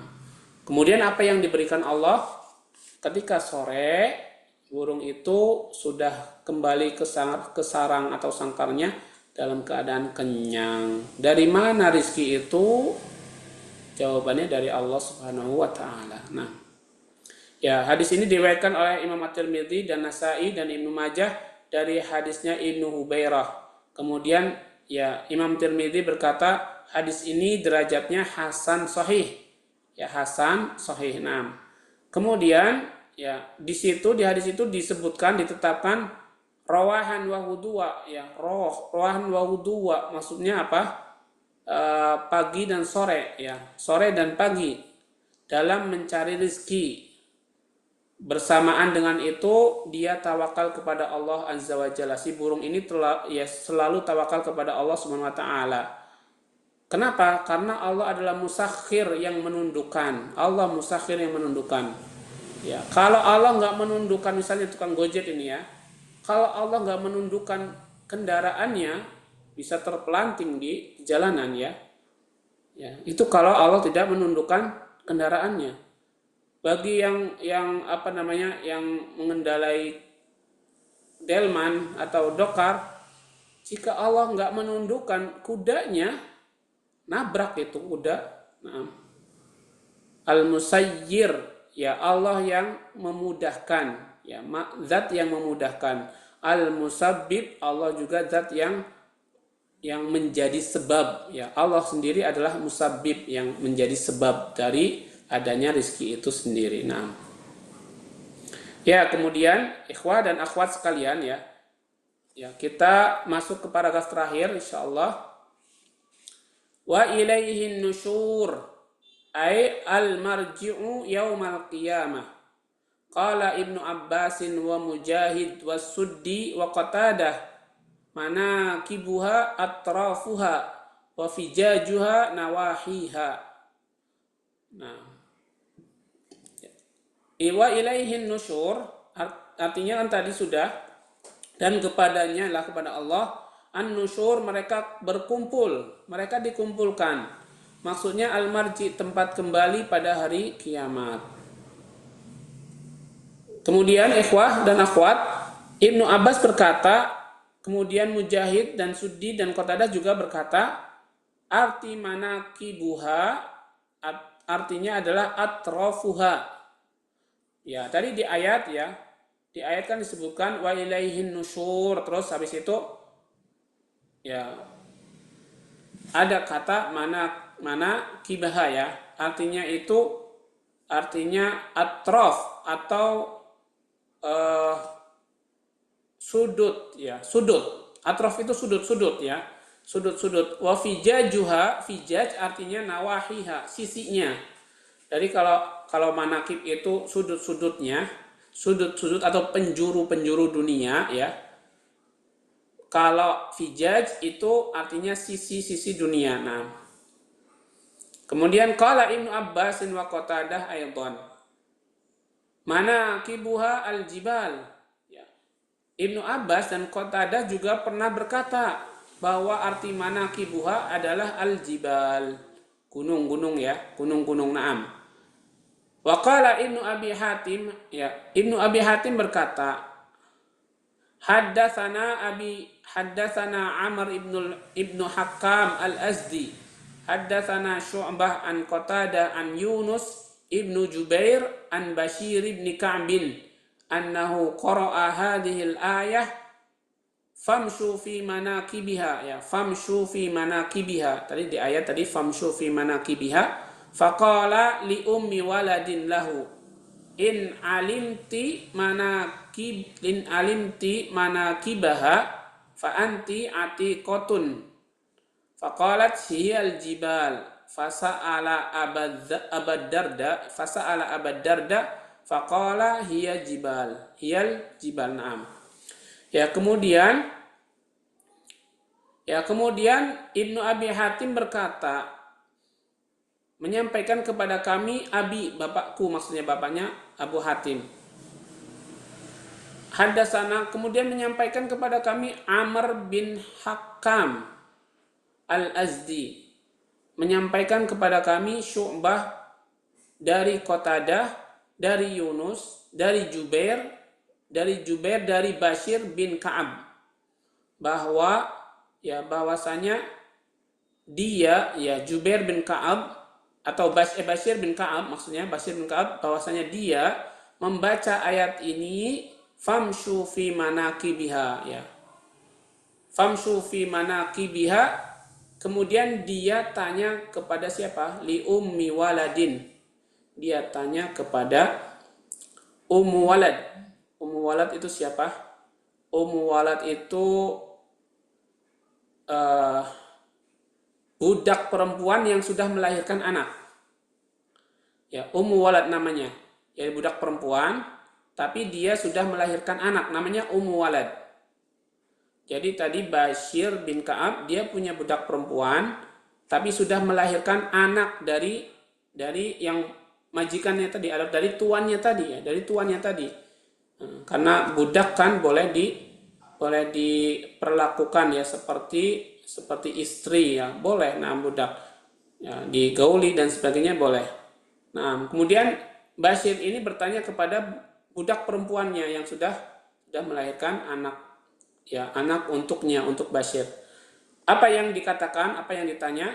kemudian apa yang diberikan Allah? Ketika sore, burung itu sudah kembali ke sarang atau sangkarnya dalam keadaan kenyang. Dari mana rizki itu? Jawabannya dari Allah Subhanahu wa taala. Nah, ya, hadis ini diriwayatkan oleh Imam At-Tirmidzi dan Nasa'i dan Ibnu Majah dari hadisnya Ibnu Hubairah. Kemudian ya Imam Tirmidzi berkata hadis ini derajatnya hasan sahih. Ya, hasan sahih. Nah, kemudian ya di hadis itu disebutkan, ditetapkan rawahan wa hudwa ya, rawahan wa hudwa maksudnya apa? Pagi dan sore ya, sore dan pagi dalam mencari rezeki. Bersamaan dengan itu dia tawakal kepada Allah Azza wa Jalla. Si burung ini selalu tawakal kepada Allah Subhanahu wa taala. Kenapa? Karena Allah adalah musakhir yang menundukkan. Allah musakhir yang menundukkan. Ya, kalau Allah nggak menundukkan, misalnya tukang Gojek ini ya, kalau Allah nggak menundukkan kendaraannya, bisa terpelanting di jalanan ya. Ya, itu kalau Allah tidak menundukkan kendaraannya. Bagi yang mengendalai delman atau dokar, jika Allah nggak menundukkan kudanya, nabrak itu kuda. Nah, Al-Musayyir ya, Allah yang memudahkan ya, zat yang memudahkan. Al-Musabbib, Allah juga zat yang menjadi sebab ya. Allah sendiri adalah musabbib yang menjadi sebab dari adanya rezeki itu sendiri. Nah, ya, kemudian ikhwah dan akhwat sekalian ya, kita masuk ke paragraf terakhir insyaallah. Wa ilaihin nusyur ay al-marji'u yaumal qiyamah. Qala Ibnu Abbasin wa Mujahid wa Suddi wa Qatadah manakibuha atrafuha wa fijajuha nawahiha. Nah, wa ilaihin nusyur artinya kan tadi sudah, dan kepadanya lah, kepada Allah an-nusyur, mereka berkumpul, mereka dikumpulkan. Maksudnya al-marji, tempat kembali pada hari kiamat. Kemudian ikhwah dan akhwat, Ibnu Abbas berkata, kemudian Mujahid dan Suddi dan Qatadah juga berkata, arti manakibuha artinya adalah atrafuha. Ya, tadi di ayat ya, di ayat kan disebutkan wa ilaihin nusyur, terus habis itu ya ada kata mana kibaha ya, artinya atraf atau sudut ya, sudut. Atraf itu sudut-sudut ya, sudut-sudut. Wa fijajuha, fijaj artinya nawahiha, sisinya. Jadi kalau manakib itu sudut-sudutnya, sudut-sudut atau penjuru-penjuru dunia ya. Kalau fijaj itu artinya sisi-sisi dunia. Nah, kemudian qala Ibnu Abbas wa Qatadah aidan manakibuha al-jibal. Ibnu Abbas dan Qatadah juga pernah berkata bahwa arti manakibuha adalah al-jibal, gunung-gunung ya, gunung-gunung. Naam. Wa qala Ibnu Abi Hatim, ya, Ibnu Abi Hatim berkata, haddatsana Amr ibnu Hakkam al-Azdi, haddatsana Syu'bah an Qatadah an Yunus ibnu Jubair an Bashir ibn Ka'bin annahu qara'a hadhihi al-ayah famshu fi manakibiha, ya, famshu fi manakibiha. Tadi di ayat tadi famshu fi manakibiha. Faqala li ummi waladin lahu in alimti manakibaha fa anti atiqatun. Faqalat hiyal jibal fasa'ala Abad Darda faqala hiyal jibal na'am. Ya kemudian Ibnu Abi Hatim berkata, menyampaikan kepada kami abi, bapakku, maksudnya bapaknya Abu Hatim. Haddatsana, kemudian menyampaikan kepada kami Amr bin Hakkam al-Azdi, menyampaikan kepada kami Syu'bah dari Qatadah, dari Yunus, dari Jubair dari Bashir bin Ka'ab, bahwasanya dia, ya, Jubair bin Ka'ab atau Bashir bin Ka'ab, maksudnya Bashir bin Ka'ab, bahwasanya dia membaca ayat ini famshu fi manakibiha, ya. Famshu fi manakibiha, kemudian dia tanya kepada siapa? Li ummi waladin. Dia tanya kepada Ummu Walad. Ummu Walad itu siapa? Ummu Walad itu budak perempuan yang sudah melahirkan anak. Ya, Ummu Walad namanya. Ya, budak perempuan, tapi dia sudah melahirkan anak, namanya Ummu Walad. Jadi tadi Bashir bin Ka'ab, dia punya budak perempuan, tapi sudah melahirkan anak dari yang majikannya tadi, atau dari tuannya tadi, ya, dari tuannya tadi. Karena budak kan boleh diperlakukan, ya, seperti istri, ya, boleh. Nah, budak, ya, digauli dan sebagainya boleh. Nah, kemudian Bashir ini bertanya kepada budak perempuannya yang sudah melahirkan anak, ya, anak untuknya, untuk Bashir. Apa yang dikatakan, apa yang ditanya?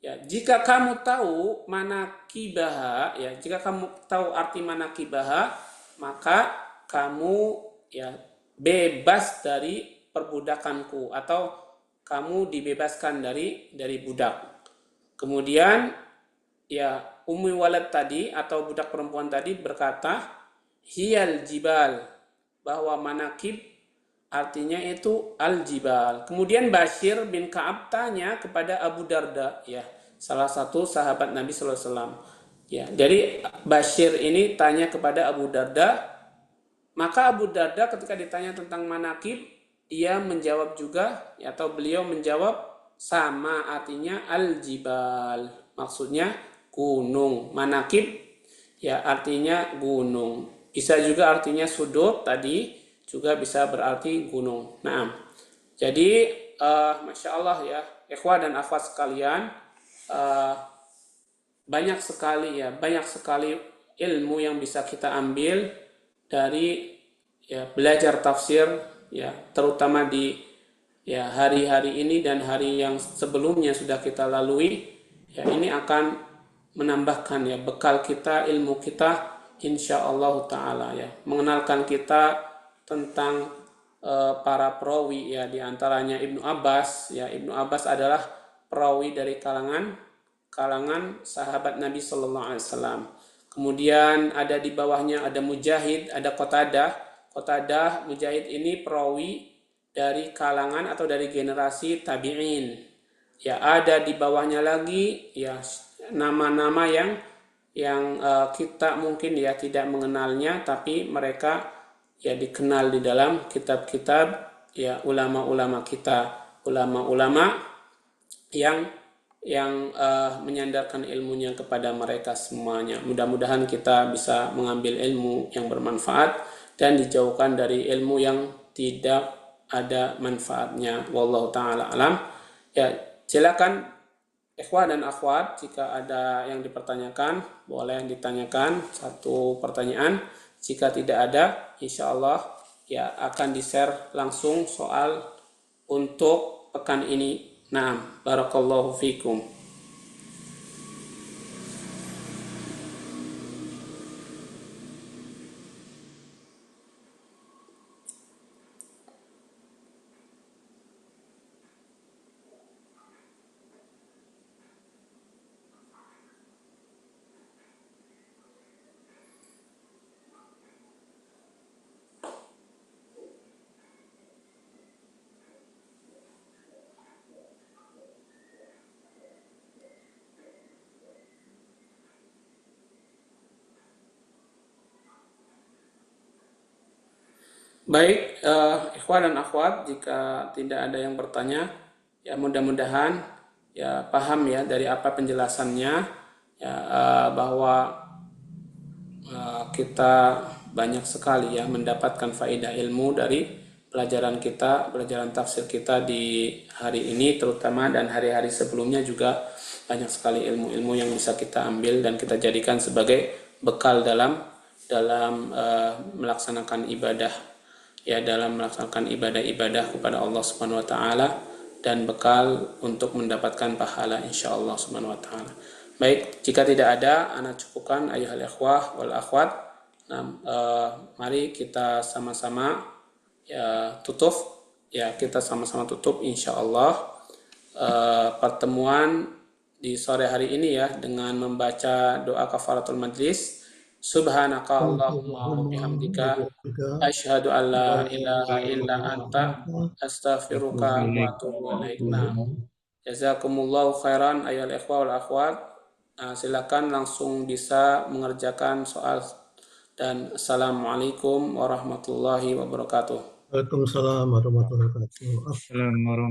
Ya, jika kamu tahu manakibaha, ya, jika kamu tahu arti manakibaha, maka kamu, ya, bebas dari perbudakanku, atau kamu dibebaskan dari budak. Kemudian, ya, Ummi Walad tadi atau budak perempuan tadi berkata hiyal jibal, bahwa manakib artinya itu al-jibal. Kemudian Bashir bin Ka'ab tanya kepada Abu Darda, ya, salah satu sahabat Nabi sallallahu alaihi wasallam. Ya, jadi Bashir ini tanya kepada Abu Darda, maka Abu Darda ketika ditanya tentang manakib, dia menjawab juga, ya, atau beliau menjawab sama, artinya al-jibal, maksudnya gunung. Manakib, ya, artinya gunung. Bisa juga artinya sudut, tadi juga bisa berarti gunung. Nah, jadi Masya Allah, ya, ikhwah dan akhwat sekalian, banyak sekali ilmu yang bisa kita ambil dari, ya, belajar tafsir, ya, terutama di, ya, hari-hari ini dan hari yang sebelumnya sudah kita lalui. Ya, ini akan menambahkan, ya, bekal kita, ilmu kita, insyaallah taala, ya, mengenalkan kita tentang para perawi, ya, diantaranya Ibnu Abbas. Ya, Ibnu Abbas adalah perawi dari kalangan sahabat Nabi Sallallahu Alaihi Wasallam. Kemudian ada di bawahnya ada Mujahid, ada Qatadah. Mujahid ini perawi dari kalangan atau dari generasi tabi'in. Ya, ada di bawahnya lagi, ya, nama-nama yang kita mungkin, ya, tidak mengenalnya, tapi mereka, ya, dikenal di dalam kitab-kitab, ya, ulama-ulama kita, ulama-ulama yang menyandarkan ilmunya kepada mereka semuanya. Mudah-mudahan kita bisa mengambil ilmu yang bermanfaat dan dijauhkan dari ilmu yang tidak ada manfaatnya. Wallahu taala alam. Ya, silakan Ikhwan dan akhwat, jika ada yang dipertanyakan, boleh ditanyakan satu pertanyaan. Jika tidak ada, insya Allah ya akan di-share langsung soal untuk pekan ini. Naam, barakallahu fikum. Baik, ikhwan dan akhwat, jika tidak ada yang bertanya, ya mudah-mudahan ya paham ya dari apa penjelasannya, ya bahwa kita banyak sekali ya mendapatkan faedah ilmu dari pelajaran kita, pelajaran tafsir kita di hari ini terutama, dan hari-hari sebelumnya juga banyak sekali ilmu-ilmu yang bisa kita ambil dan kita jadikan sebagai bekal dalam melaksanakan ibadah, ya dalam melaksanakan ibadah-ibadah kepada Allah Subhanahu wa taala, dan bekal untuk mendapatkan pahala insyaallah Subhanahu wa taala. Baik, jika tidak ada, ana cukupkan ayuhal ikhwah wal akhwat. Nah, mari kita sama-sama ya tutup, ya kita sama-sama tutup insyaallah pertemuan di sore hari ini ya dengan membaca doa kafaratul majlis. Subhanaka Allahumma wa bihamdika asyhadu an la ilaha illa anta astaghfiruka wa atubu ilaik. Jazakumullahu khairan ayyuhal ikhwah wal akhwat. Silakan langsung bisa mengerjakan soal, dan assalamualaikum warahmatullahi wabarakatuh. Waalaikumsalam warahmatullahi wabarakatuh. Assalamualaikum.